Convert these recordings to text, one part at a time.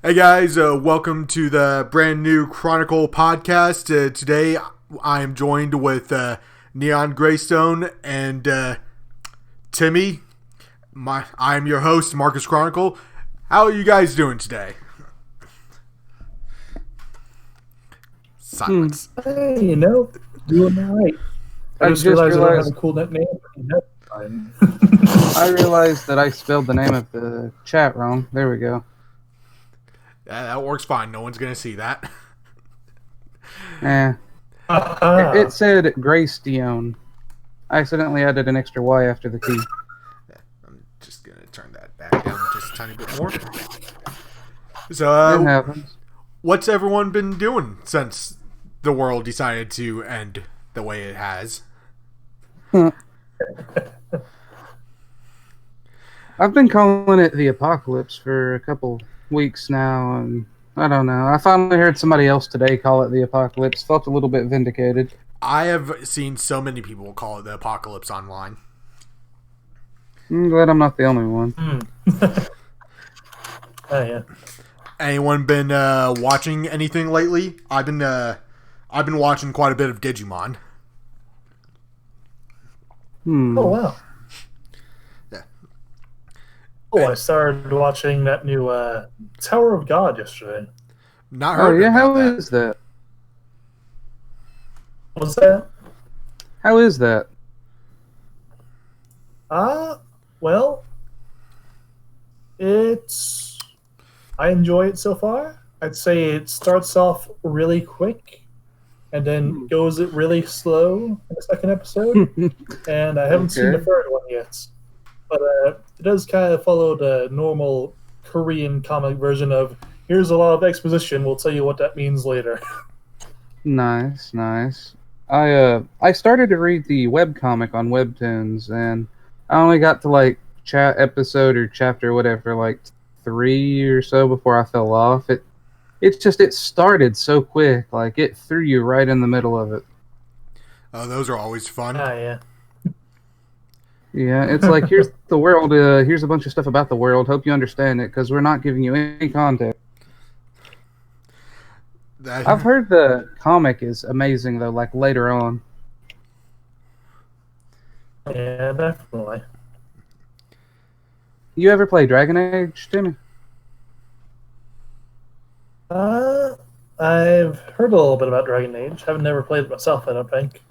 Hey guys, welcome to the brand new Chronicle podcast. Today I am joined with Neon Graystone and Timmy. I am your host, Marcus Chronicle. How are you guys doing today? Silence. Hey, doing all right. I just realized I don't have a cool nickname. I realized that I spelled the name of the chat wrong. There we go. Yeah, that works fine. No one's going to see that. It said Graystone. I accidentally added an extra Y after the T. Yeah, I'm just going to turn that back down just a tiny bit more. So, it happens. What's everyone been doing since the world decided to end the way it has? I've been calling it the apocalypse for a couple weeks now, and I don't know. I finally heard somebody else today call it the apocalypse. Felt a little bit vindicated. I have seen so many people call it the apocalypse online. I'm glad I'm not the only one. Oh yeah. Anyone been watching anything lately? I've been watching quite a bit of Digimon. Oh wow. Yeah. Oh, I started watching that new Tower of God yesterday. Not heard. Oh yeah, how that. is that? What's that? How is that? Well, I enjoy it so far. I'd say it starts off really quick and then goes it really slow in the second episode. And I haven't seen the third one yet. But it does kind of follow the normal Korean comic version of, here's a lot of exposition, we'll tell you what that means later. Nice. I started to read the webcomic on Webtoons, and I only got to like episode or chapter or whatever, like 3 or so before I fell off. It started so quick, like it threw you right in the middle of it. Oh, those are always fun. Yeah. Yeah, it's like, here's the world, here's a bunch of stuff about the world, hope you understand it, because we're not giving you any context. I've heard the comic is amazing, though, like later on. Yeah, definitely. You ever play Dragon Age, Timmy? I've heard a little bit about Dragon Age. I've never played it myself, I don't think.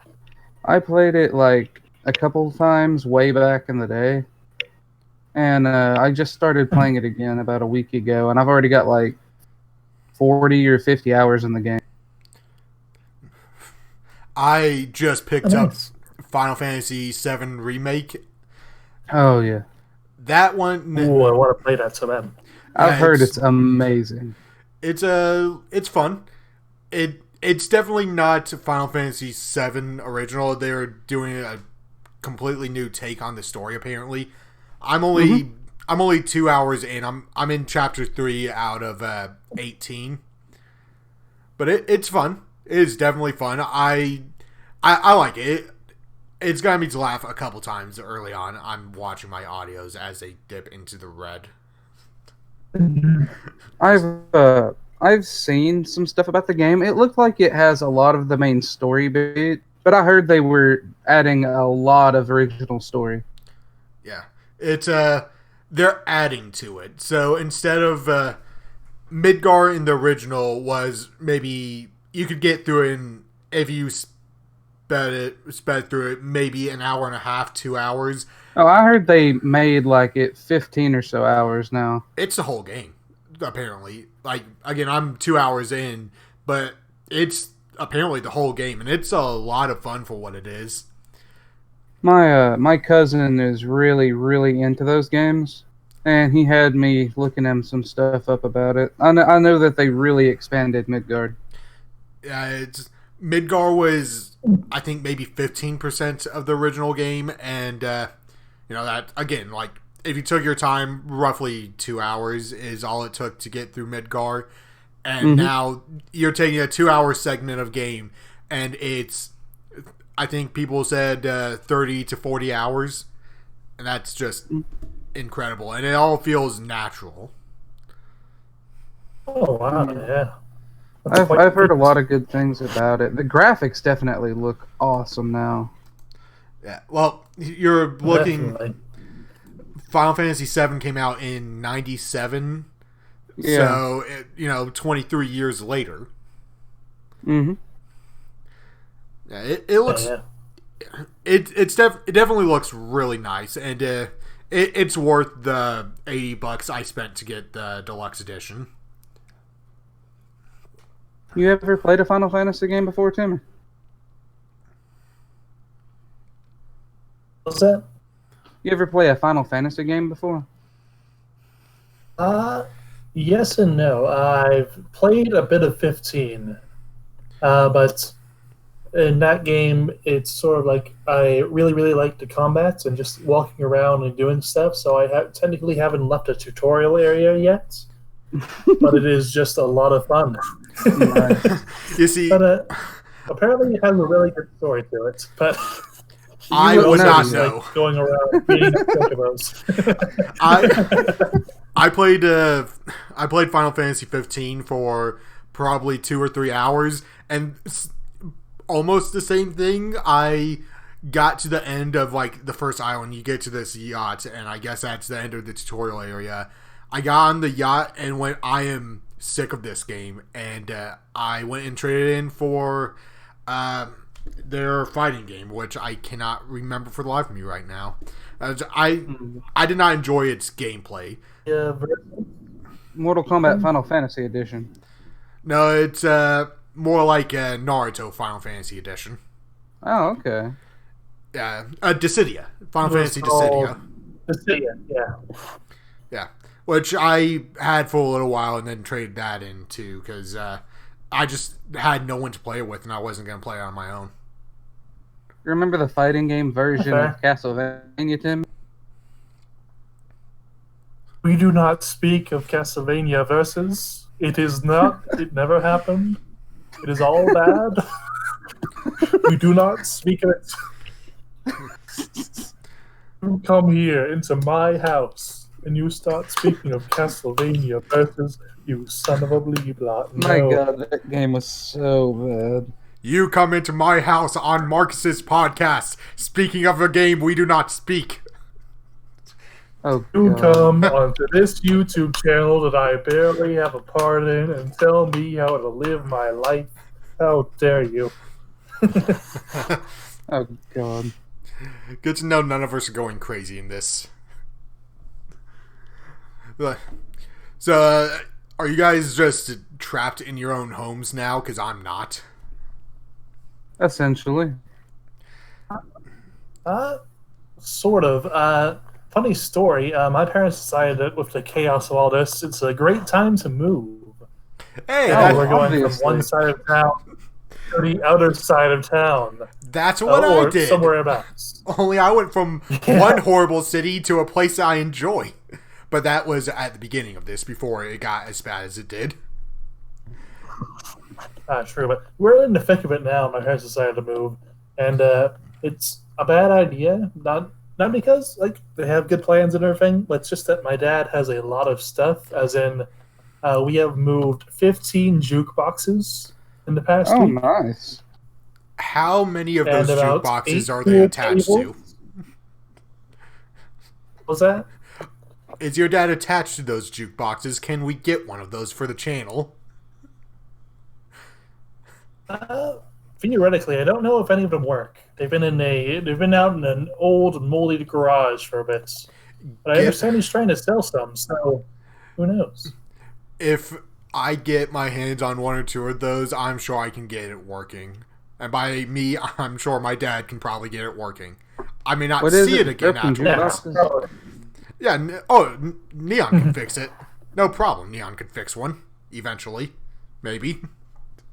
I played it like a couple times way back in the day, and I just started playing it again about a week ago, and I've already got like 40 or 50 hours in the game. I just picked up Final Fantasy VII Remake. Oh yeah, that one. Ooh, I want to play that so bad. I've heard it's amazing. It's fun. It's definitely not Final Fantasy VII original. They're doing a completely new take on the story. Apparently, I'm only 2 hours in. I'm in chapter 3 out of 18. But it's fun. It is definitely fun. I like it. It's got me to laugh a couple times early on. I'm watching my audios as they dip into the red. I've seen some stuff about the game. It looked like it has a lot of the main story bit, but I heard they were adding a lot of original story. Yeah, it's they're adding to it. So instead of Midgar in the original was maybe you could get through it if you sped through it maybe an hour and a half, 2 hours. Oh, I heard they made like it 15 or so hours now. It's the whole game, apparently. Like, again, I'm 2 hours in, but it's apparently the whole game, and it's a lot of fun for what it is. My cousin is really, really into those games, and he had me looking him some stuff up about it. I know that they really expanded Midgard. Yeah, Midgar was, I think, maybe 15% of the original game, and that, again, like, if you took your time, roughly 2 hours is all it took to get through Midgar. And now you're taking a 2 hour segment of game, and it's, I think people said 30 to 40 hours. And that's just incredible. And it all feels natural. Oh wow, yeah. I've heard a lot of good things about it. The graphics definitely look awesome now. Yeah. Well, you're looking. Definitely. Final Fantasy VII came out in '97, Yeah. so 23 years later. Mm-hmm. Yeah, it looks. Yeah. It definitely looks really nice, and it's worth the $80 I spent to get the deluxe edition. You ever played a Final Fantasy game before, Timmy? What's that? You ever play a Final Fantasy game before? Yes and no. I've played a bit of 15, but in that game, it's sort of like I really, really like the combats and just walking around and doing stuff. So I technically haven't left a tutorial area yet, but it is just a lot of fun. You see, But apparently, it has a really good story to it. But I would not know. Like, going around beating chocobos. I played Final Fantasy 15 for probably 2 or 3 hours, and almost the same thing. I got to the end of like the first island. You get to this yacht, and I guess that's the end of the tutorial area. I got on the yacht and went, I am sick of this game, and I went and traded in for their fighting game, which I cannot remember for the life of me right now. I did not enjoy its gameplay. Yeah, Mortal Kombat Final Fantasy Edition. No, it's more like a Naruto Final Fantasy Edition. Oh, okay. Yeah, Dissidia. Final Fantasy Dissidia. Dissidia, yeah. Yeah, which I had for a little while and then traded that in too, because I just had no one to play it with and I wasn't going to play it on my own. You remember the fighting game version of Castlevania, Tim? We do not speak of Castlevania versus. It is not. It never happened. It is all bad. We do not speak of it. You come here into my house and you start speaking of Castlevania versus, you son of a bleeblot. No. My God, that game was so bad. You come into my house on Marcus's podcast, speaking of a game we do not speak. Oh, You God. come onto this YouTube channel that I barely have a part in and tell me how to live my life. How dare you? Oh, God. Good to know none of us are going crazy in this. So, are you guys just trapped in your own homes now? Because I'm not. Essentially. Sort of. Funny story. My parents decided that with the chaos of all this, it's a great time to move. Hey, We're going obviously. from one side of town to the other side of town. that's what or I did. somewhere abouts. Only I went from one horrible city to a place I enjoy. But that was at the beginning of this, before it got as bad as it did. True, but we're in the thick of it now. My parents decided to move, and it's a bad idea. Not because like they have good plans and everything, but it's just that my dad has a lot of stuff. As in, we have moved 15 jukeboxes in the past Oh, week. nice. How many of And those about jukeboxes 8 are they attached to? tables. What's that? Is your dad attached to those jukeboxes? Can we get one of those for the channel? Theoretically, I don't know if any of them work. They've been out in an old moldy garage for a bit. But I understand he's trying to sell some, so who knows? If I get my hands on one or two of those, I'm sure I can get it working. And by me, I'm sure my dad can probably get it working. I may not see it again Broken afterwards. jukeboxes? Yeah, Neon can fix it. No problem. Neon could fix one. Eventually. Maybe.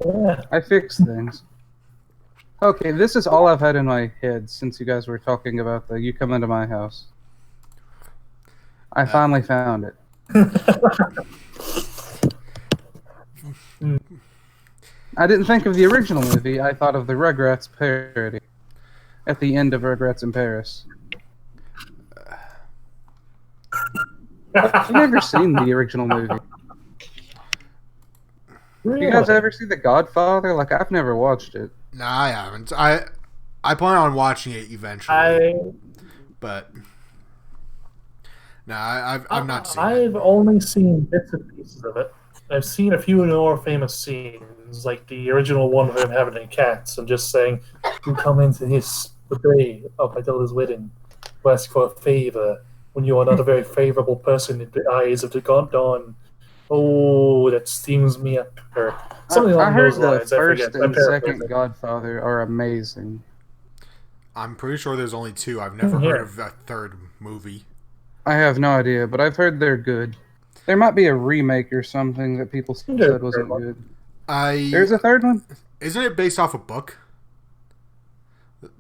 Yeah. I fix things. Okay, this is all I've had in my head since you guys were talking about the you come into my house. I finally found it. I didn't think of the original movie. I thought of the Rugrats parody at the end of Rugrats in Paris. I've never seen the original movie. Really? You guys ever see The Godfather? Like, I've never watched it. No, I haven't. I plan on watching it eventually, I but no, I've not seen it. I've only seen bits and pieces of it. I've seen a few more famous scenes, like the original one of him having cats and just saying, "You come into the day up until his wedding, to ask for a favor when you are not a very favorable person in the eyes of the god dawn." Oh, that steams me up. Or something I along heard those the lines. I first forget. I'm and second paraphrasing. Godfather are amazing. I'm pretty sure there's only two. I've never Yeah. heard of a third movie. I have no idea, but I've heard they're good. There might be a remake or something that people said wasn't good. There's a third one? Isn't it based off a book?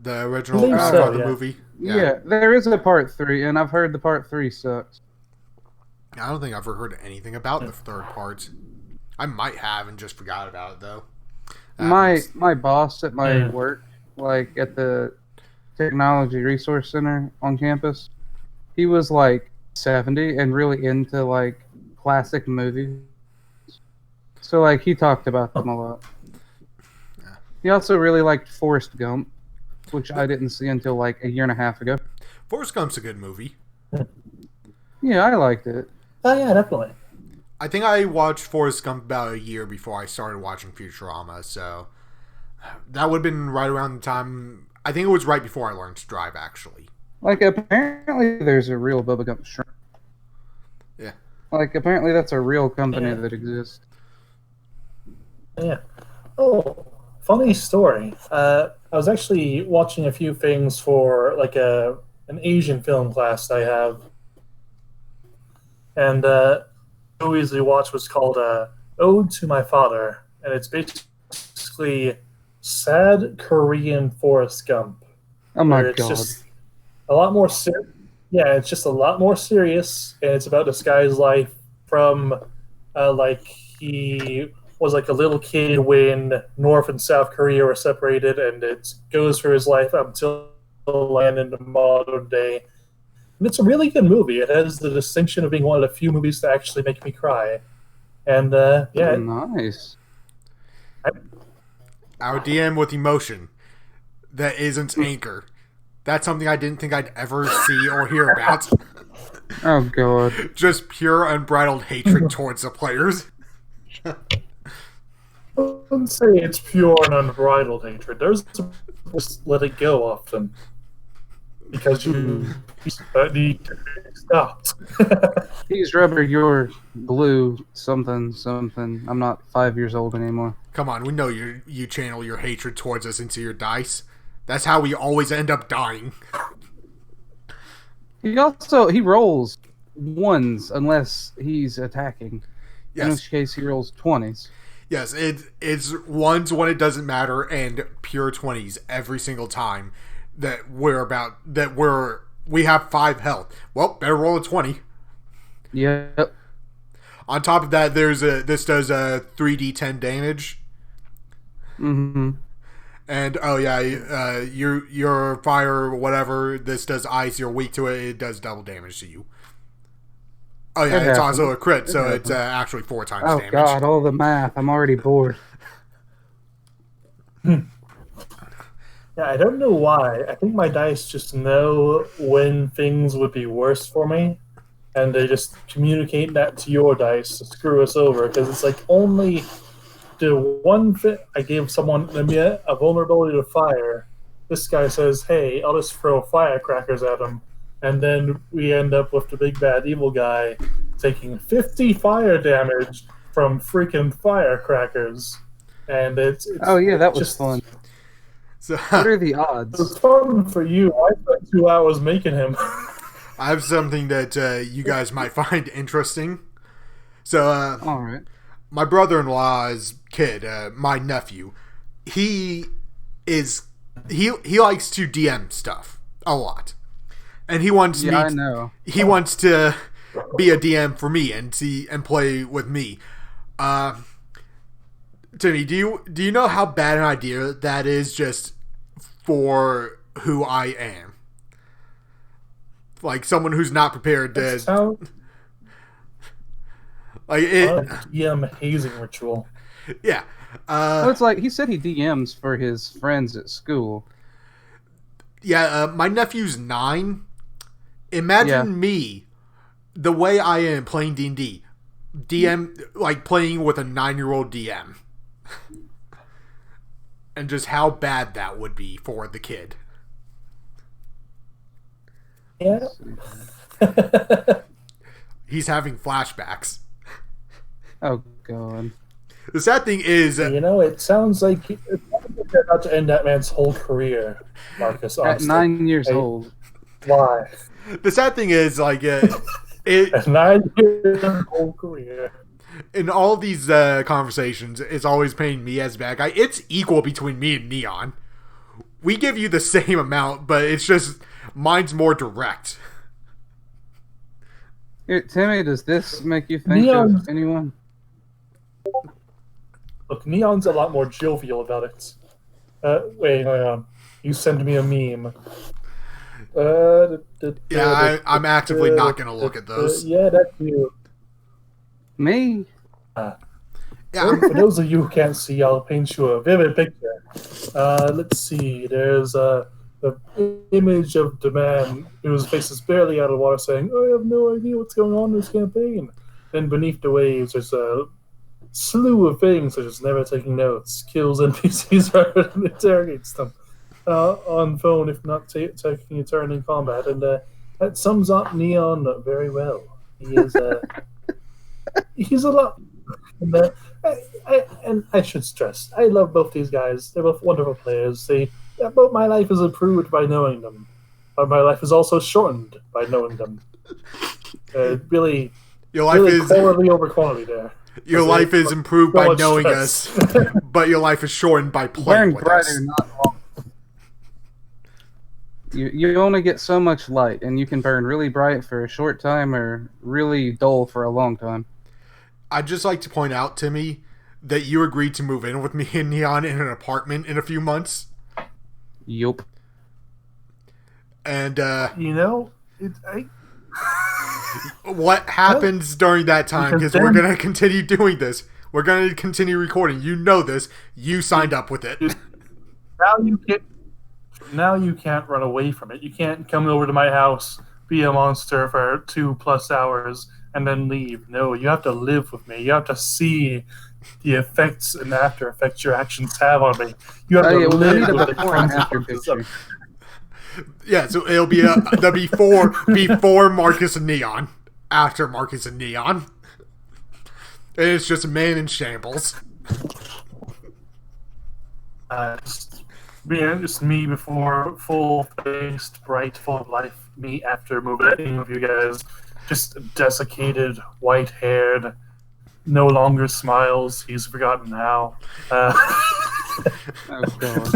The original believe so, Godfather yeah. movie? Yeah, there is a part 3, and I've heard the part 3 sucks. I don't think I've ever heard anything about the third part. I might have and just forgot about it, though. My boss at my work, like at the Technology Resource Center on campus, he was like 70 and really into like classic movies. So like he talked about them a lot. He also really liked Forrest Gump, which I didn't see until like a year and a half ago. Forrest Gump's a good movie. Yeah, I liked it. Oh yeah, definitely. I think I watched Forrest Gump about a year before I started watching Futurama, so that would have been right around the time. I think it was right before I learned to drive, actually. Like apparently there's a real Bubba Gump shrimp. Yeah. Like apparently that's a real company that exists. Yeah. Oh, funny story. I was actually watching a few things for like an Asian film class I have, and movies we watched was called "Ode to My Father," and it's basically sad Korean Forrest Gump. Oh my It's god. just a lot more yeah, it's just a lot more serious, and it's about this guy's life from like he was like a little kid when North and South Korea were separated, and it goes through his life up until land in the modern day. And it's a really good movie. It has the distinction of being one of the few movies to actually make me cry. And yeah, Nice. Our DM with emotion that isn't Anchor. That's something I didn't think I'd ever see or hear about. Oh god. Just pure unbridled hatred towards the players. I wouldn't say it's pure and unbridled hatred. There's just let it go often because you need to be stopped. He's rubber, you're blue, something. I'm not 5 years old anymore. Come on, we know you channel your hatred towards us into your dice. That's how we always end up dying. He rolls ones unless he's attacking. Yes. In which case he rolls 20s. Yes, it's ones when it doesn't matter and pure 20s every single time that we have 5 health. Well, better roll a 20. Yep. On top of that, this does a 3d10 damage. Mm-hmm. And oh yeah, your fire whatever, this does ice, you're weak to it, it does double damage to you. Oh yeah, it's also a crit, so it's actually 4 times damage. Oh god, all the math. I'm already bored. Yeah, I don't know why. I think my dice just know when things would be worse for me, and they just communicate that to your dice to screw us over, because it's like only the one thing I gave someone a vulnerability to fire. This guy says, hey, I'll just throw firecrackers at him, and then we end up with the big bad evil guy taking 50 fire damage from freaking firecrackers. And it's Oh yeah, that was just fun. So, What are the odds? It's fun for you. I spent 2 hours making him. I have something that you guys might find interesting. So, All right. my brother-in-law's kid, my nephew, he likes to DM stuff a lot, and he wants Yeah, I know. He wants to be a DM for me and play with me. Timmy, do you know how bad an idea that is just for who I am? Like someone who's not prepared to. That's how Like it. DM hazing ritual. Yeah. Well, it's like he said he DMs for his friends at school. Yeah, my nephew's 9. Imagine me, the way I am playing D&D, DM, like playing with a 9-year-old DM. And just how bad that would be for the kid. Yeah. He's having flashbacks. Oh, God. The sad thing is... it sounds like they're about to end that man's whole career, Marcus. At 9 years old. Why? The sad thing is, like, At 9 years whole career. In all these conversations, it's always painting me as a bad guy. It's equal between me and Neon. We give you the same amount, but it's just mine's more direct. Here, Timmy, does this make you think of anyone? Look, Neon's a lot more jovial about it. Wait, hang on. You send me a meme. Yeah, I'm actively not going to look at those. Yeah, that's you. Me? Yeah, For those of you who can't see, I'll paint you a vivid picture. Let's see. There's the image of the man whose face is barely out of the water saying, I have no idea what's going on in this campaign. Then beneath the waves, there's a slew of things such as never taking notes, kills NPCs rather than interrogates them on phone if not taking a turn in combat. And that sums up Neon very well. He is he's a lot... And I should stress, I love both these guys. They're both wonderful players. Both my life is improved by knowing them, but my life is also shortened by knowing them. Really, your life is quality over quantity there. Your life is improved by knowing us, but your life is shortened by playing with us. Not long. You only get so much light, and you can burn really bright for a short time or really dull for a long time. I'd just like to point out, Timmy, that you agreed to move in with me and Neon in an apartment in a few months. Yup. And, what happens during that time? Because we're going to continue doing this. We're going to continue recording. You know this. You signed up with it. Now you can't run away from it. You can't come over to my house, be a monster for 2+ hours, and then leave. No, you have to live with me. You have to see the effects and after effects your actions have on me. You have to live with the consequences. Yeah, so it'll be the before Marcus and Neon, after Marcus and Neon. And it's just a man in shambles. Just me before, full-faced, bright, full of life. Me after moving with you guys. Just desiccated, white-haired, no longer smiles. He's forgotten how. Oh, God.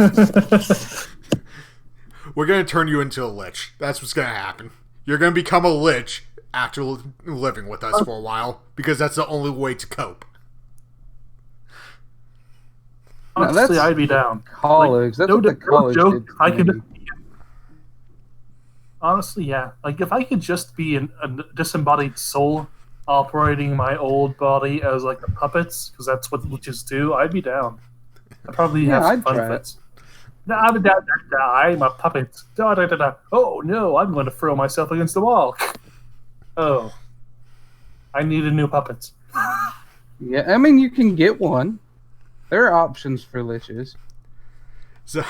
We're going to turn you into a Lich. That's what's going to happen. You're going to become a Lich after living with us for a while, because that's the only way to cope. Honestly, I'd be down. College. That's what the college did to me. Honestly, yeah. Like, if I could just be a disembodied soul operating my old body as, like, the puppets, because that's what Liches do, I'd be down. I'd probably have some fun with it. I'm a puppet. Oh, no, I'm going to throw myself against the wall. Oh. I need a new puppet. Yeah, I mean, you can get one. There are options for Liches. So...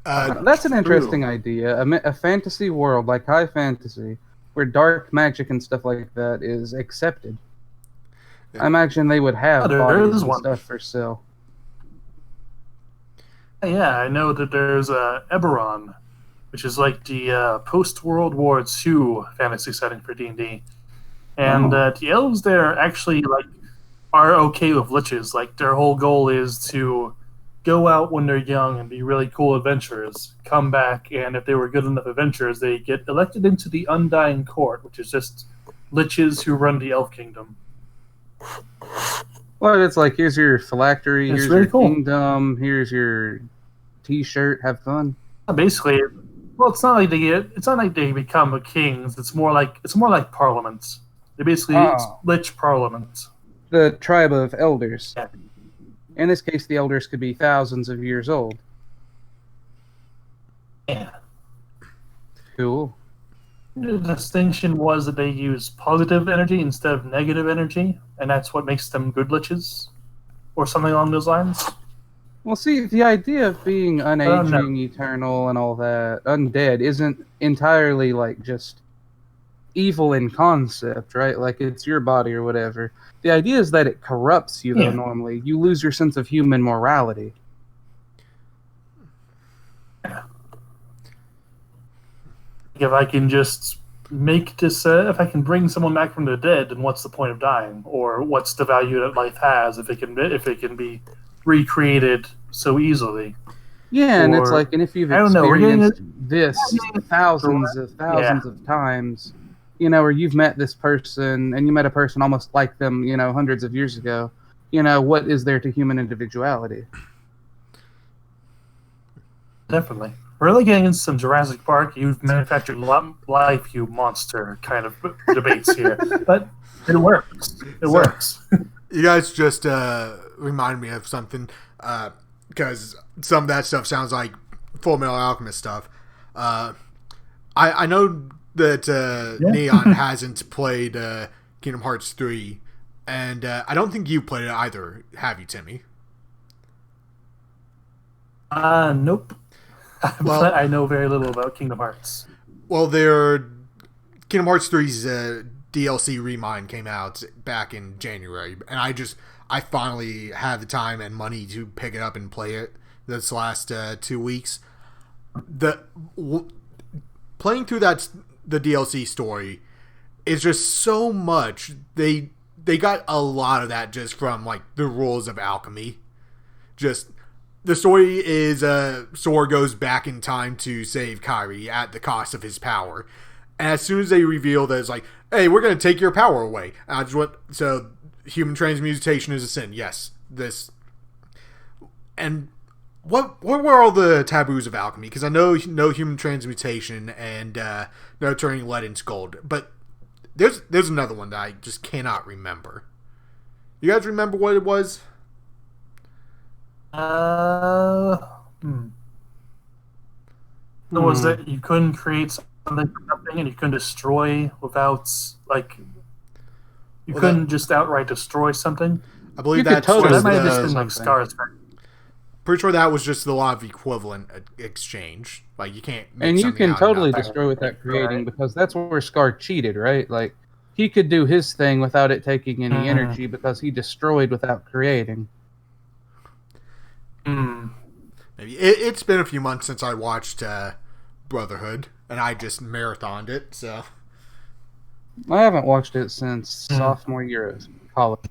that's an interesting idea. A fantasy world, like high fantasy, where dark magic and stuff like that is accepted. Yeah. I imagine they would have bodies and stuff for sale. Yeah, I know that there's Eberron, which is like the post-World War II fantasy setting for D&D. And the elves there actually are okay with Liches. Like, their whole goal is to go out when they're young and be really cool adventurers, come back, and if they were good enough adventurers, they get elected into the Undying Court, which is just Liches who run the Elf Kingdom. Well, it's like, here's your phylactery, here's really your kingdom, here's your t-shirt, have fun. Basically, well, it's not like they become kings. It's more like parliaments. They basically it's Lich parliaments. The tribe of elders. Yeah. In this case, the elders could be thousands of years old. Yeah. Cool. The distinction was that they use positive energy instead of negative energy, and that's what makes them good liches, or something along those lines. Well, see, the idea of being no. unaging, eternal, and all that, undead, isn't entirely like just evil in concept, right? Like it's your body or whatever. The idea is that it corrupts you, though, Yeah. normally. You lose your sense of human morality. If I can just make this, if I can bring someone back from the dead, then what's the point of dying? Or what's the value that life has if it can be recreated so easily? Yeah, and it's Or- like, and if you've I don't know, we're getting experienced this thousands of times, you know, or you've met this person and you met a person almost like them, you know, hundreds of years ago, you know, what is there to human individuality? Definitely. We're really getting into some Jurassic Park, you've manufactured life, you monster kind of debates here. But it works. It works. You guys just remind me of something, because some of that stuff sounds like Full Metal Alchemist stuff. I know that Neon hasn't played Kingdom Hearts 3, and I don't think you played it either, have you, Timmy? Nope. Well- But I know very little about Kingdom Hearts. Well, Kingdom Hearts 3's DLC Remind came out back in January, and I finally had the time and money to pick it up and play it this last 2 weeks. Playing through the DLC story is just so much. They got a lot of that just from like the rules of alchemy. Just the story is Sora goes back in time to save Kairi at the cost of his power. And as soon as they reveal that it's like, hey, we're going to take your power away. And I just went, so human transmutation is a sin. Yes. And what were all the taboos of alchemy? Because I know no human transmutation and no turning lead into gold. But there's another one that I just cannot remember. You guys remember what it was? So was that you couldn't create something from nothing and you couldn't destroy without, like, you couldn't just outright destroy something? I believe You could that's totally just That might have just the- been like something. Scars. pretty sure that was just the law of equivalent exchange. Like you can't make And you something can out of totally nothing. destroy without creating, because that's where Scar cheated, right? Like, he could do his thing without it taking any energy because he destroyed without creating. Maybe it's been a few months since I watched Brotherhood, and I just marathoned it. So I haven't watched it since sophomore year of college.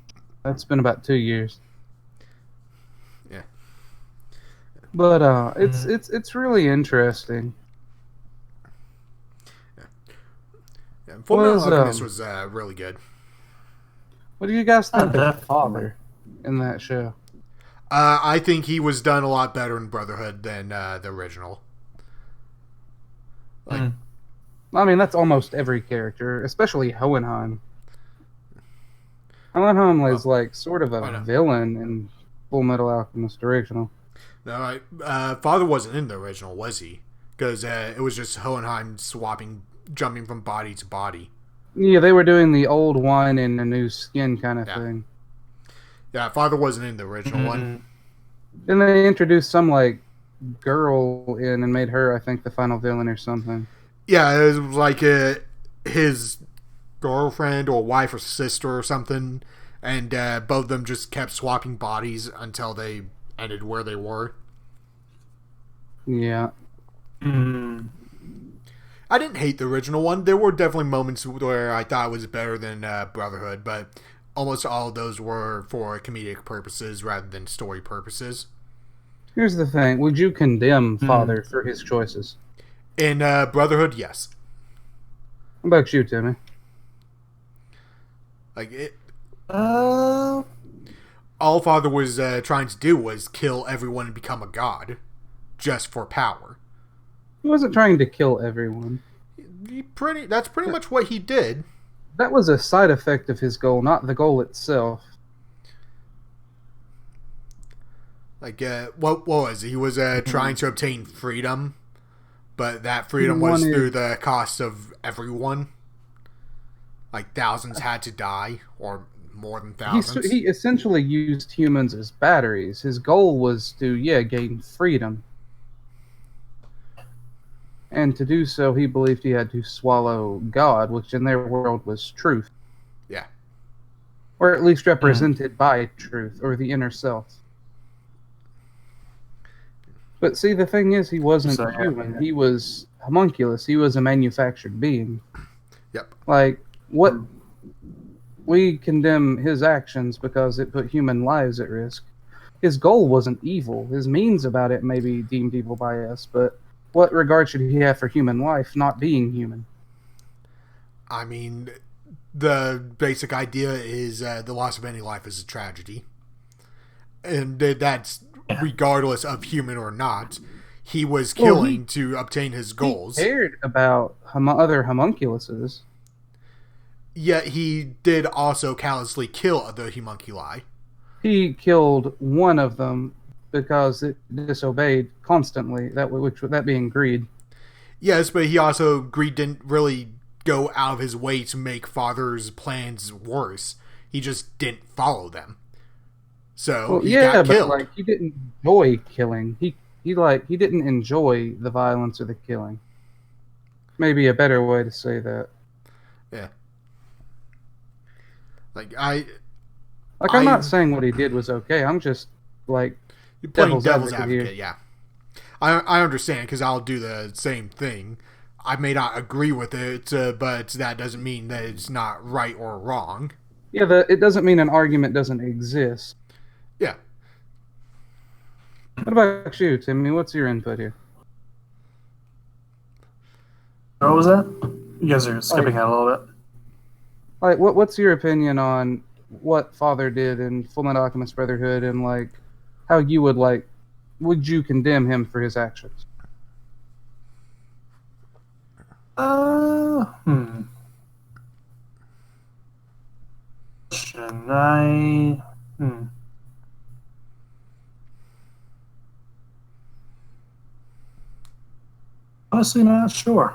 That's been about 2 years. yeah, But it's really interesting. Full Metal Was, Alchemist was really good. What do you guys think of Definitely. Father in that show? I think he was done a lot better in Brotherhood than the original. Like, I mean, that's almost every character, especially Hohenheim. Hohenheim was like sort of I a know. villain in Full Metal Alchemist original. no, Father wasn't in the original, was he? Because it was just Hohenheim jumping from body to body. Yeah, they were doing the old wine in a new skin kind of Yeah. thing. Yeah, Father wasn't in the original one. Then they introduced some like girl in and made her, I think, the final villain or something. Yeah, it was like his girlfriend or wife or sister or something, and both of them just kept swapping bodies until they ended where they were. Yeah. I didn't hate the original one. There were definitely moments where I thought it was better than Brotherhood, but almost all of those were for comedic purposes rather than story purposes. Here's the thing: would you condemn Father for his choices? In Brotherhood, yes. What about you, Timmy? Like it, Uh, all Father was trying to do was kill everyone and become a god, just for power. He wasn't trying to kill everyone. That's pretty much what he did. That was a side effect of his goal, not the goal itself. Like, what was it? He was trying to obtain freedom, but that freedom He was wanted- through the cost of everyone. Like, thousands had to die, or more than thousands. He essentially used humans as batteries. His goal was to, gain freedom. And to do so, he believed he had to swallow God, which in their world was truth. Yeah. Or at least represented by truth, or the inner self. But see, the thing is, he wasn't human. He was homunculus. He was a manufactured being. Yep. Like, what... We condemn his actions because it put human lives at risk. His goal wasn't evil. His means about it may be deemed evil by us, but what regard should he have for human life not being human? I mean, the basic idea is the loss of any life is a tragedy. And that's regardless of human or not. He was killing to obtain his goals. He cared about other homunculuses. Yet he did also callously kill the homunculi. He killed one of them because it disobeyed constantly, that being greed. Yes, but Greed didn't really go out of his way to make Father's plans worse. He just didn't follow them. So he got killed. But he didn't enjoy killing. He didn't enjoy the violence or the killing. Maybe a better way to say that. Yeah. I'm not saying what he did was okay. I'm just you're playing devil's advocate. Yeah, I understand because I'll do the same thing. I may not agree with it, but that doesn't mean that it's not right or wrong. Yeah, it doesn't mean an argument doesn't exist. Yeah. What about you, Timmy? What's your input here? What was that? You guys are skipping out a little bit. What's your opinion on what Father did in Fullmetal Alchemist Brotherhood, and how you would you condemn him for his actions? Honestly, not sure.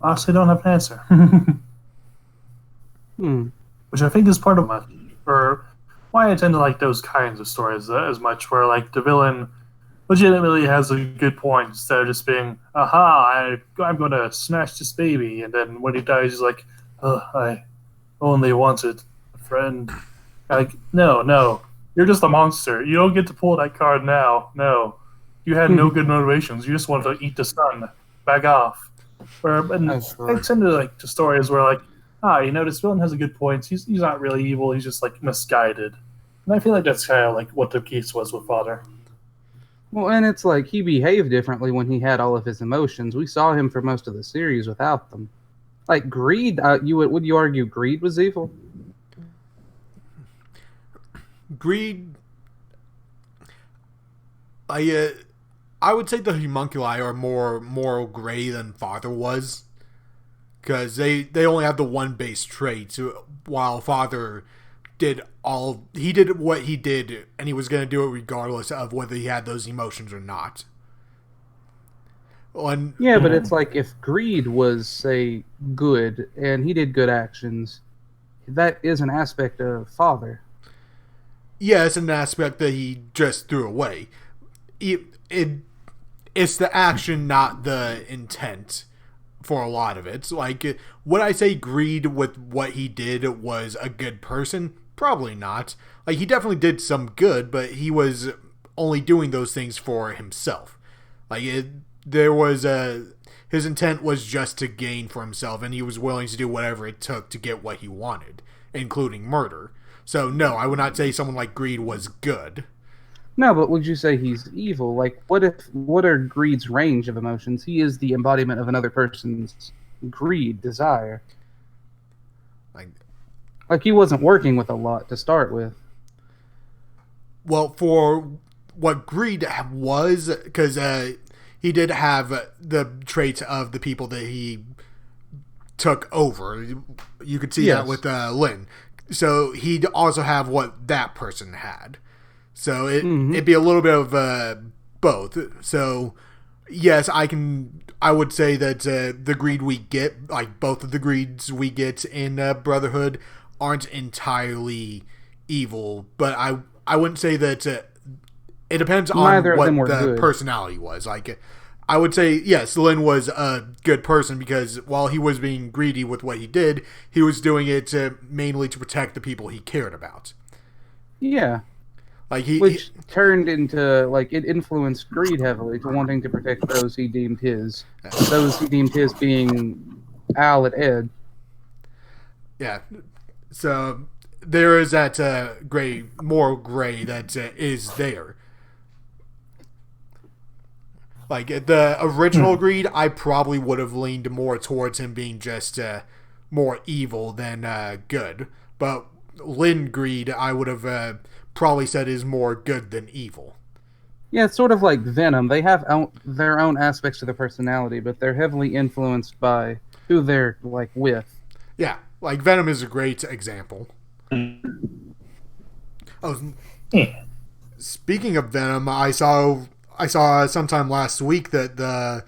Honestly, don't have an answer. Which I think is part of why I tend to like those kinds of stories as much, where the villain legitimately has a good point instead of just being, aha, I'm going to snatch this baby, and then when he dies, he's like, oh, I only wanted a friend. No, you're just a monster. You don't get to pull that card now. No, you had no good motivations. You just wanted to eat the sun. Back off. I tend to like the stories where this villain has a good point. He's not really evil. He's just misguided. And I feel like that's kind of what the case was with Father. Well, and it's he behaved differently when he had all of his emotions. We saw him for most of the series without them. Greed, would you argue greed was evil? Greed, I would say the homunculi are more moral gray than Father was. Because they only have the one base trait, while Father did what he did, and he was going to do it regardless of whether he had those emotions or not. But it's if greed was, say, good, and he did good actions, that is an aspect of Father. Yeah, it's an aspect that he just threw away. It's the action, not the intent. For a lot of it. Would I say greed with what he did was a good person? Probably not. He definitely did some good, but he was only doing those things for himself. His intent was just to gain for himself, and he was willing to do whatever it took to get what he wanted, including murder. So no, I would not say someone like Greed was good. No, but would you say he's evil? What are greed's range of emotions? He is the embodiment of another person's greed, desire. He wasn't working with a lot to start with. Well, for what greed was, because he did have the traits of the people that he took over. You could see that with Lynn. So he'd also have what that person had. So it'd be a little bit of both. So yes, I would say that the greed we get, like both of the greeds we get in Brotherhood, aren't entirely evil. But I wouldn't say that it depends on what the personality was. Like I would say, yes, Lin was a good person because while he was being greedy with what he did, he was doing it mainly to protect the people he cared about. Yeah. Like Which turned into, like, it influenced greed heavily to wanting to protect those he deemed his. Those he deemed his being Al and Ed. Yeah. So there is that moral gray that is there. Like, the original greed, I probably would have leaned more towards him being just more evil than good. But Lin greed, I would have probably said is more good than evil. Yeah, it's sort of like Venom. They have their own aspects to their personality, but they're heavily influenced by who they're, like, with. Yeah, like Venom is a great example. Oh, speaking of Venom, I saw sometime last week that the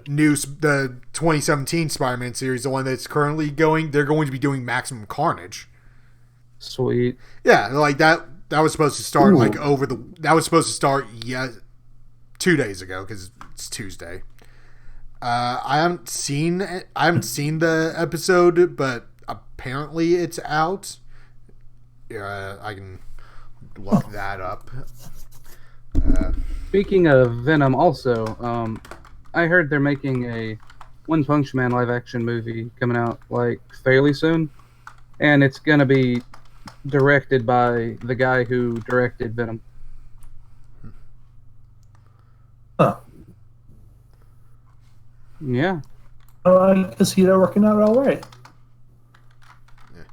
2017 Spider-Man series, the one that's currently going, they're going to be doing Maximum Carnage. Sweet. Yeah, like that was supposed to start that was supposed to start 2 days ago because it's Tuesday. I haven't seen the episode, but apparently it's out. Yeah, I can look that up. Speaking of Venom, also, I heard they're making a One Punch Man live-action movie coming out, like, fairly soon. And it's going to be directed by the guy who directed Venom. Huh. Yeah. I can see they're working on it all right. Yeah.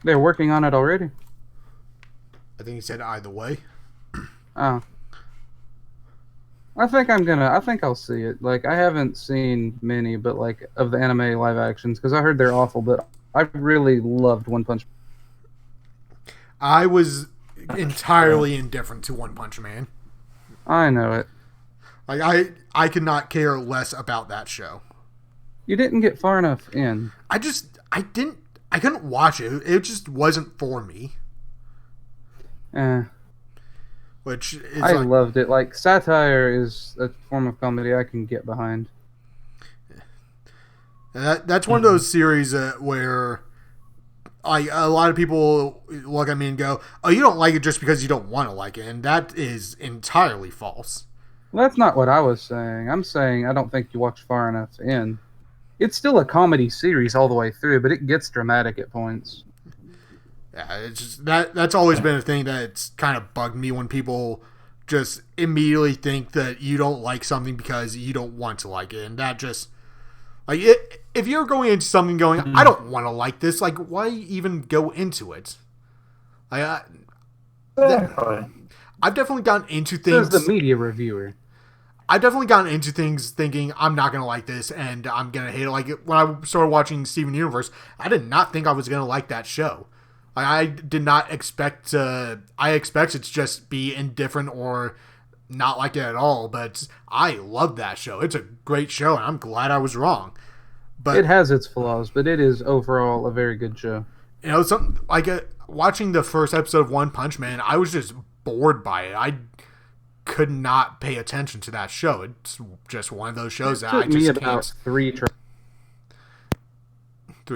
They're working on it already? I think he said either way. Oh. I think I'll see it. Like, I haven't seen many, but, like, of the anime live actions, because I heard they're awful, but I really loved One Punch Man. I was entirely indifferent to One Punch Man. I know it. Like, I could not care less about that show. You didn't get far enough in. I couldn't watch it. It just wasn't for me. Which is I loved it. Like, satire is a form of comedy I can get behind. That's one of those series where a lot of people look at me and go, "Oh, you don't like it just because you don't want to like it," and that is entirely false. Well, that's not what I was saying. I'm saying I don't think you watched far enough in. It's still a comedy series all the way through, but it gets dramatic at points. Yeah, it's just that's always been a thing that's kind of bugged me when people just immediately think that you don't like something because you don't want to like it, and that just like if you're going into something going, I don't want to like this, like why even go into it? I've definitely gotten into things. Says the media reviewer. I've definitely gotten into things thinking I'm not gonna like this and I'm gonna hate it. Like when I started watching Steven Universe, I did not think I was gonna like that show. I did not expect to. I expected to just be indifferent or not like it at all. But I love that show. It's a great show, and I'm glad I was wrong. But it has its flaws, but it is overall a very good show. You know, something like watching the first episode of One Punch Man, I was just bored by it. I could not pay attention to that show. It's just one of those shows that I just can't. About three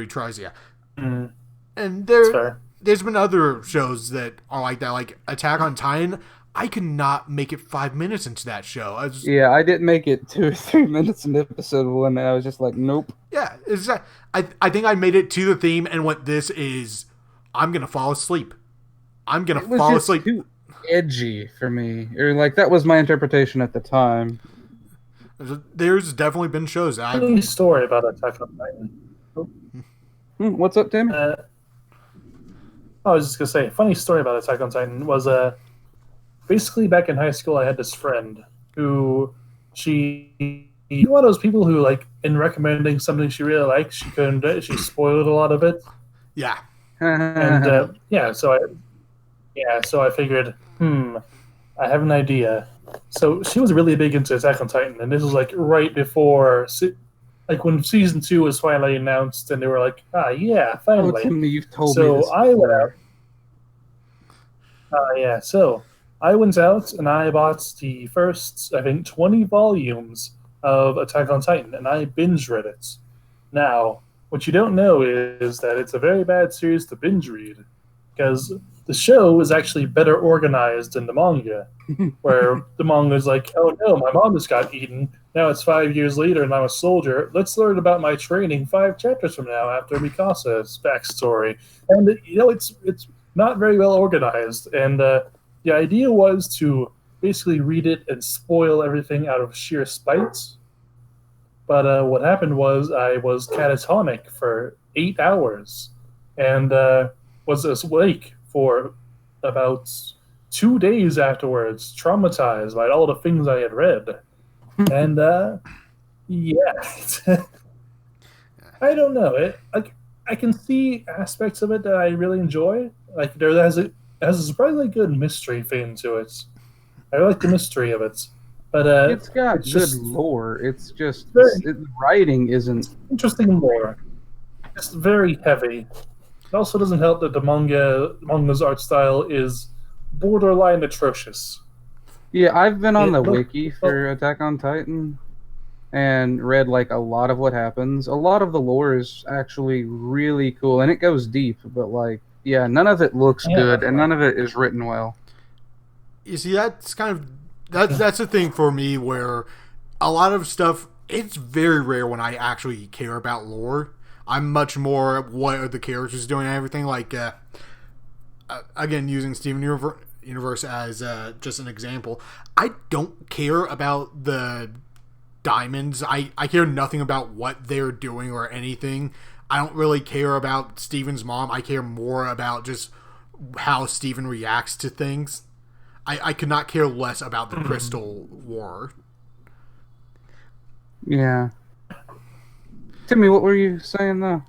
tries, yeah. Mm. And there's been other shows that are like that, like Attack on Titan. I could not make it 5 minutes into that show. I didn't make it 2 or 3 minutes into episode 1, and I was just like, nope. Yeah, I think I made it to the theme and went, this is, I'm going to fall asleep. I'm going to fall asleep. Too edgy for me. Or like, that was my interpretation at the time. There's definitely been shows that Funny story about Attack on Titan. What's up, Timmy? I was just going to say, funny story about Attack on Titan was basically back in high school, I had this friend who one of those people who, like, in recommending something she really liked, she spoiled a lot of it. Yeah. And, so Yeah, so I figured, I have an idea. So she was really big into Attack on Titan, and this was like right before, like when season 2 was finally announced, and they were like, yeah, Oh, finally. Timmy, you've told me So this I went out. before. Yeah, so I went out and I bought the first, I think, 20 volumes of Attack on Titan, and I binge read it. Now, what you don't know is that it's a very bad series to binge read, because the show is actually better organized than the manga, where the manga is like, oh no, my mom just got eaten. Now it's 5 years later and I'm a soldier. Let's learn about my training 5 chapters from now after Mikasa's backstory. And it's not very well organized. And the idea was to basically read it and spoil everything out of sheer spite. But what happened was I was catatonic for 8 hours and was awake for about 2 days afterwards, traumatized by all the things I had read. And yeah, I don't know. I can see aspects of it that I really enjoy. Like there has a surprisingly good mystery theme to it. I like the mystery of it, but It's got it's good just lore. It's just very the writing isn't. interesting lore. It's very heavy. It also doesn't help that the manga's art style is borderline atrocious. Yeah, I've been on the Look, wiki for Attack on Titan and read like a lot of what happens. A lot of the lore is actually really cool and it goes deep, but like yeah, none of it looks yeah, good and none of it is written well. You see, that's kind of that's a thing for me where a lot of stuff. It's very rare when I actually care about lore. I'm much more what are the characters doing and everything. Like again, using Steven Universe as just an example, I don't care about the diamonds. I care nothing about what they're doing or anything. I don't really care about Steven's mom. I care more about just how Steven reacts to things. I could not care less about the Crystal War. Yeah. Timmy, what were you saying though?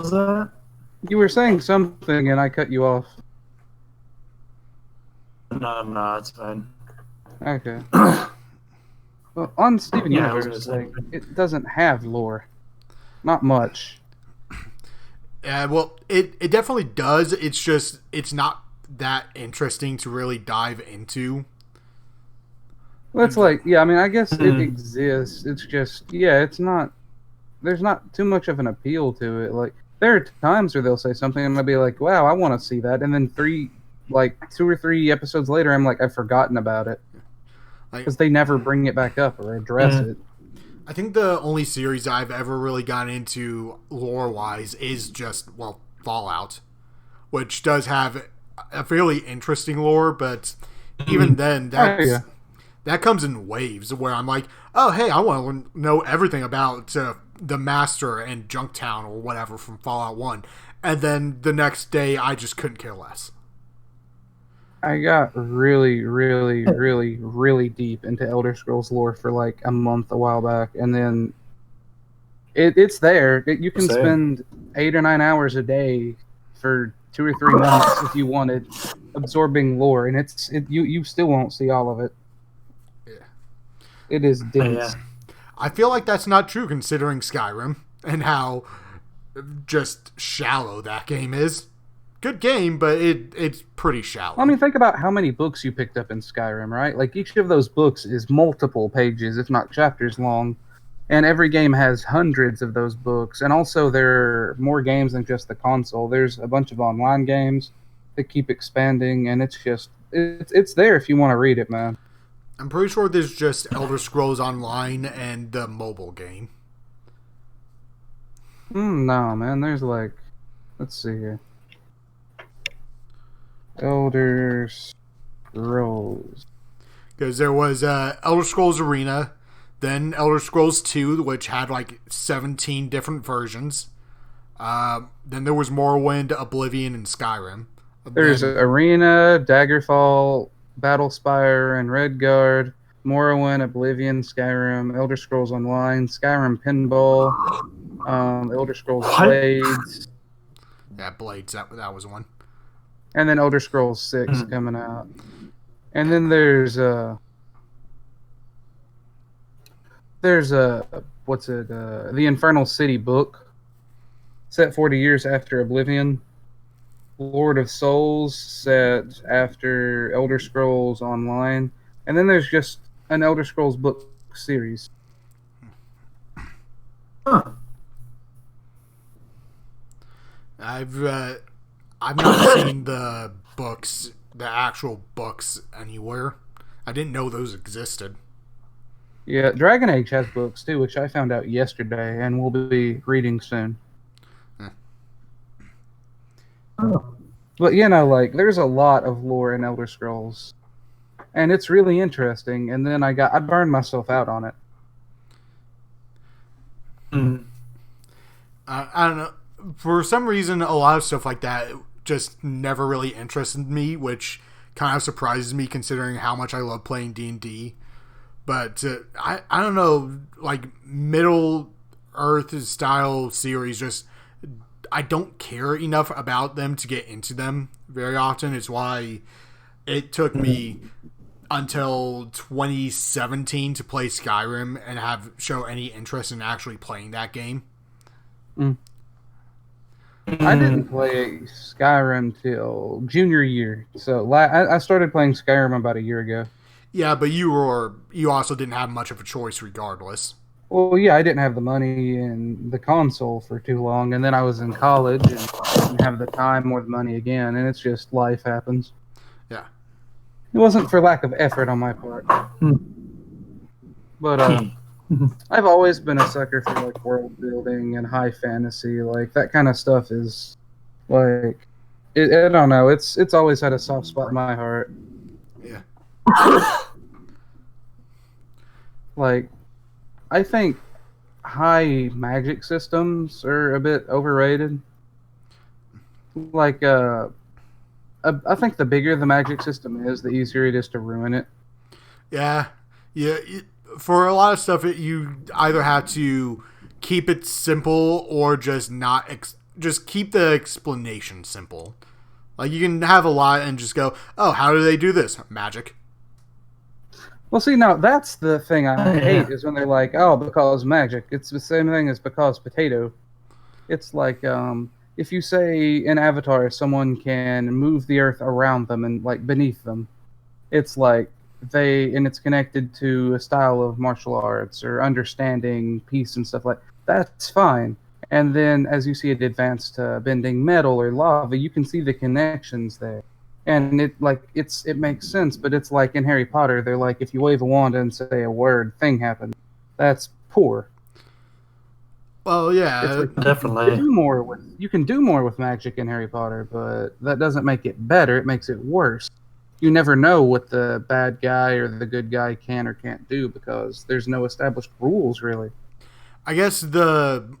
was that? You were saying something and I cut you off. No, it's fine. Okay. Well, on Steven Yeah, I was gonna Universe, say. like it doesn't have lore. Not much. Well, it definitely does. It's just it's not that interesting to really dive into. Well, it's like, yeah, I mean, I guess it exists. It's just, yeah, it's not, there's not too much of an appeal to it. Like, there are times where they'll say something and I'll be like, wow, I want to see that. And then 2 or 3 episodes later, I'm like, I've forgotten about it. Because they never bring it back up or address it. I think the only series I've ever really gotten into lore-wise is just, well, Fallout, which does have a fairly interesting lore, but even then, that comes in waves where I'm like, oh, hey, I want to know everything about the Master and Junktown or whatever from Fallout 1. And then the next day, I just couldn't care less. I got really, really, really, really deep into Elder Scrolls lore for like a month a while back, and then it's there. You can spend 8 or 9 hours a day for 2 or 3 months if you wanted, absorbing lore, and you still won't see all of it. Yeah, it is dense. I feel like that's not true considering Skyrim and how just shallow that game is. Good game, but it's pretty shallow. I mean, think about how many books you picked up in Skyrim, right? Like, each of those books is multiple pages, if not chapters long. And every game has hundreds of those books. And also, there are more games than just the console. There's a bunch of online games that keep expanding, and it's just... It's there if you want to read it, man. I'm pretty sure there's just Elder Scrolls Online and the mobile game. No, man. There's like... Let's see here. Elder Scrolls. Because there was Elder Scrolls Arena, then Elder Scrolls 2, which had like 17 different versions. Then there was Morrowind, Oblivion, and Skyrim. There's Arena, Daggerfall, Battlespire, and Redguard, Morrowind, Oblivion, Skyrim, Elder Scrolls Online, Skyrim Pinball, Elder Scrolls Blades. Yeah, Blades. That was one. And then Elder Scrolls 6 coming out. And then there's what's it? The Infernal City book, set 40 years after Oblivion. Lord of Souls, set after Elder Scrolls Online. And then there's just an Elder Scrolls book series. Huh. I've not seen the books, the actual books anywhere. I didn't know those existed. Yeah, Dragon Age has books too, which I found out yesterday and will be reading soon. Oh. But you know, like there's a lot of lore in Elder Scrolls, and it's really interesting. And then I burned myself out on it. I don't know. For some reason, a lot of stuff like that just never really interested me, which kind of surprises me considering how much I love playing D&D. But I don't know, like Middle Earth style series, just I don't care enough about them to get into them very often. It's why it took me until 2017 to play Skyrim and show any interest in actually playing that game. I didn't play Skyrim till junior year, so I started playing Skyrim about a year ago. Yeah, but you also didn't have much of a choice regardless. Well, yeah, I didn't have the money and the console for too long, and then I was in college and didn't have the time or the money again, and it's just life happens. Yeah. It wasn't for lack of effort on my part. But I've always been a sucker for like world building and high fantasy. Like that kind of stuff is like I don't know. It's always had a soft spot in my heart. Yeah. Like I think high magic systems are a bit overrated. Like I think the bigger the magic system is, the easier it is to ruin it. Yeah. Yeah. For a lot of stuff, you either have to keep it simple or just not just keep the explanation simple. Like you can have a lot and just go, "Oh, how do they do this? Magic." Well, see, now that's the thing I hate is when they're like, "Oh, because magic." It's the same thing as because potato. It's like if you say in Avatar someone can move the earth around them and like beneath them, it's like and it's connected to a style of martial arts or understanding peace and stuff like that's fine. And then as you see it advance to bending metal or lava, you can see the connections there. And it makes sense, but it's like in Harry Potter, they're like if you wave a wand and say a word, thing happens. That's poor. Well, yeah, like, definitely. You can do more with magic in Harry Potter, but that doesn't make it better. It makes it worse. You never know what the bad guy or the good guy can or can't do because there's no established rules, really. I guess the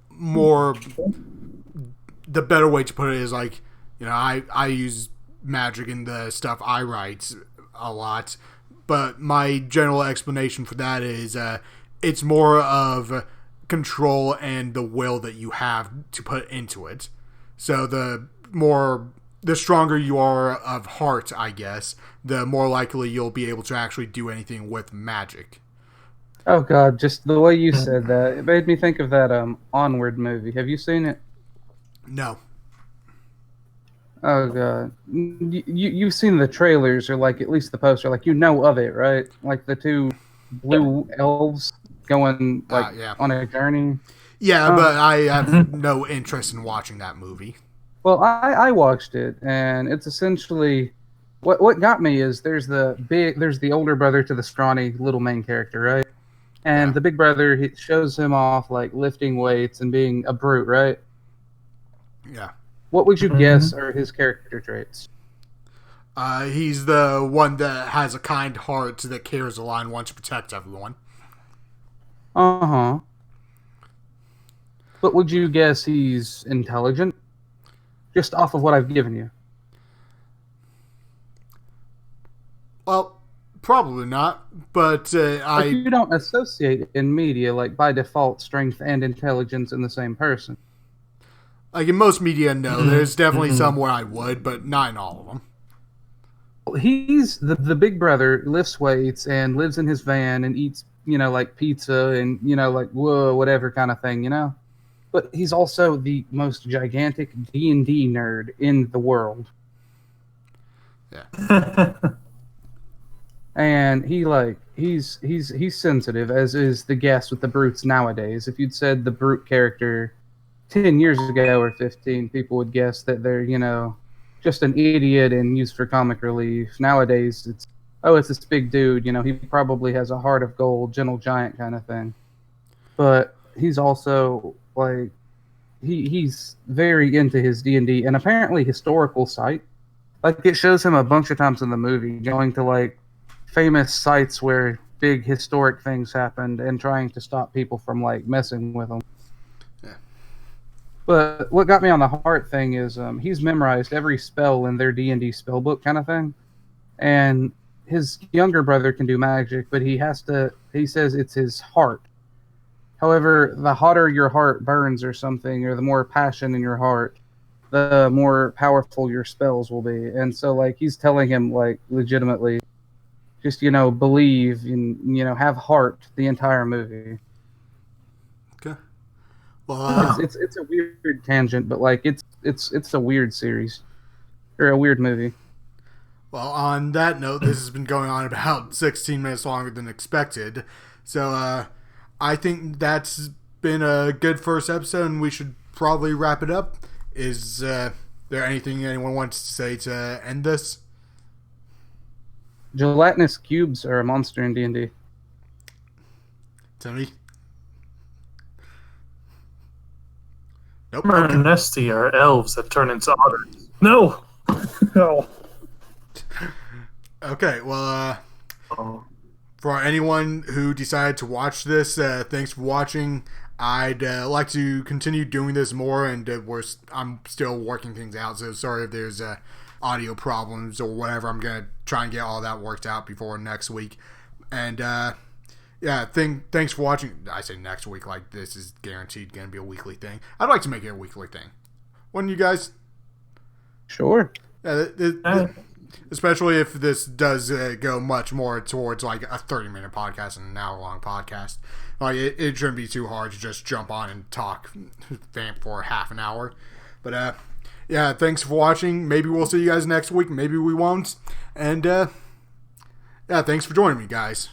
better way to put it is like, you know, I use magic in the stuff I write a lot, but my general explanation for that is it's more of control and the will that you have to put into it. So the stronger you are of heart, I guess, the more likely you'll be able to actually do anything with magic. Oh god, just the way you said that, it made me think of that Onward movie. Have you seen it? No. Oh god. You've seen the trailers or like at least the poster, like you know of it, right? Like the two blue elves going like on a journey. Yeah, but I have no interest in watching that movie. Well, I watched it, and it's essentially what got me is there's the older brother to the scrawny little main character, right? And the big brother he shows him off like lifting weights and being a brute, right? Yeah. What would you guess are his character traits? He's the one that has a kind heart that cares a lot and wants to protect everyone. Uh-huh. But would you guess he's intelligent? Just off of what I've given you. Well, probably not, but you don't associate in media, like, by default, strength and intelligence in the same person. Like in most media, no. There's definitely some where I would, but not in all of them. He's the big brother, lifts weights and lives in his van and eats, like pizza and, like whoa, whatever kind of thing, But he's also the most gigantic D&D nerd in the world. Yeah. And he's sensitive, as is the guest with the brutes nowadays. If you'd said the brute character 10 years ago or 15, people would guess that they're, just an idiot and used for comic relief. Nowadays, it's this big dude, he probably has a heart of gold, gentle giant kind of thing. But he's also, like, he's very into his D&D and apparently historical site. Like, it shows him a bunch of times in the movie going to, like, famous sites where big historic things happened and trying to stop people from, like, messing with them. Yeah. But what got me on the heart thing is he's memorized every spell in their D&D spellbook kind of thing. And his younger brother can do magic, but he says it's his heart. However, the hotter your heart burns or something, or the more passion in your heart, the more powerful your spells will be. And so, like, he's telling him, like, legitimately, just, believe and, have heart the entire movie. Okay. Well, it's a weird tangent, but, like, it's a weird series. Or a weird movie. Well, on that note, this has been going on about 16 minutes longer than expected. So, I think that's been a good first episode, and we should probably wrap it up. Is there anything anyone wants to say to end this? Gelatinous cubes are a monster in D&D. Timmy? Nope. Okay. Nesty are elves that turn into otters. No! No. Okay, well, for anyone who decided to watch this, thanks for watching. I'd like to continue doing this more, and I'm still working things out, so sorry if there's audio problems or whatever. I'm going to try and get all that worked out before next week. And, thanks for watching. I say next week, like this is guaranteed going to be a weekly thing. I'd like to make it a weekly thing. Wouldn't you guys? Sure. Especially if this does go much more towards like a 30-minute podcast and an hour-long podcast. Like it shouldn't be too hard to just jump on and talk vamp for half an hour. But thanks for watching. Maybe we'll see you guys next week. Maybe we won't. And thanks for joining me, guys.